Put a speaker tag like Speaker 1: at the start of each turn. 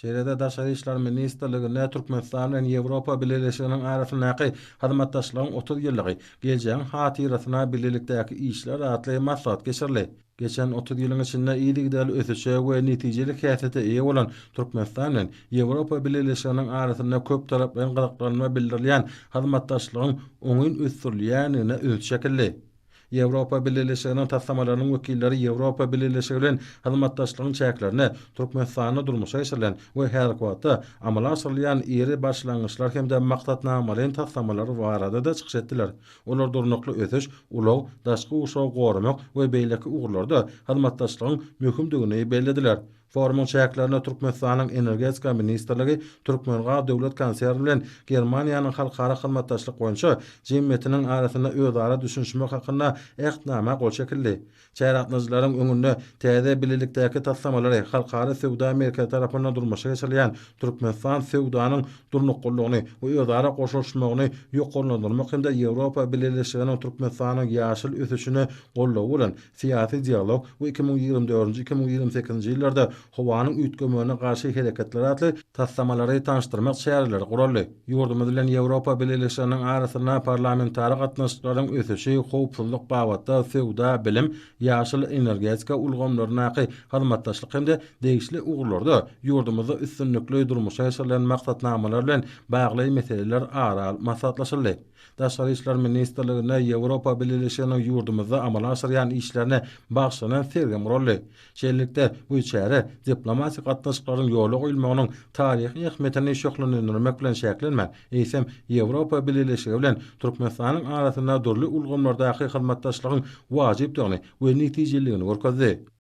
Speaker 1: Şeýle-de Daşary işler ministrligine Türkmenistan bilen Ýewropa Birleşiginiň arasyndaky hyzmatdaşlygyň 30 ýyllygy geljeğiň hatyrasyna birlikdäki işler atly maslahat geçirli. Geçen 30 ýylyň içinde ýyly-gidäli ösüşe we netijeli häsiýete eýe bolan Türkmenistan bilen Ýewropa Birleşiginiň arasynda köp taraply gyzyklanma bildirilýän hyzmatdaşlygyň oňyn ösdürilýänine öz şekilli. Ýewropa Birleşiginiň tassamalarynyň wekilleri Ýewropa Birleşigi bilen hyzmatdaşlygyň çäklerini Türkmenistanyň durmuşa geçirilen we her wagtda amala asyrylýan iri başlangyçlar hemde maksatnamalaryň tassamalary barada da çykyş etdiler. Olar durnukly ösüş, ulaw, daşky uşaw goramak we beýleki ugurlarda hyzmatdaşlygyň möhümdigini bellediler. Forumun çäklerine Türkmenistanyň energetika ministrligi, Türkmenga döwlet konserni bilen Germaniýanyň halkara hyzmatdaşlyk boýunça jemgyýetiniň arasynda özara düşünşmek hakynda ähtnama gol çekildi. Çäratnyjylaryň öňünde täze birlikdäki tassamalary halkara sewda merkezi tarapyndan durmuşa geçirilýän Türkmenistan sewdanyň durnuklygyny we özara goşulmagyny ýokarlandyrmak hemde Ýewropa Birleşiginiň Türkmenistanyň ýaşyl ösüşini gollaw bolan syýasy dialog we 2024-2028 ýyllarda howanyň üýtgemegine garşy hereketler atly tassamalary tanışdyrmak şäherleri guruldy. Ýurdumyz bilen Ýewropa Birleşiginiň arasynda parlamentary gatnaşyklaryň ösüşi, howpsuzlyk bagatda sewda, bilim, ýaşyl energetika ulgamlarynaky hyzmatdaşlyk hemde degişli ugurlarda ýurdumyzda üstünlikli durmuşa geçirilen maksatnamalar bilen bagly meseleler aral maslahatlaşyldy. Daşary işler ministrligine Ýewropa Birleşiginiň ýurdumyzda amala asyrýan işlerine bagşlanan sergem rolly. Şeýlelikde bu içeri diplomatik gatnaşyklaryň ýoly goýulmagynyň taryhy ähmiýetini şoklanyndyrmak bilen şäklenme. Eýsem Ýewropa Birleşigi bilen Türkmenistanyň arasynda durly ulgamlardaky hyzmatdaşlygyň wajypdygyny we netijeligini görkezdi.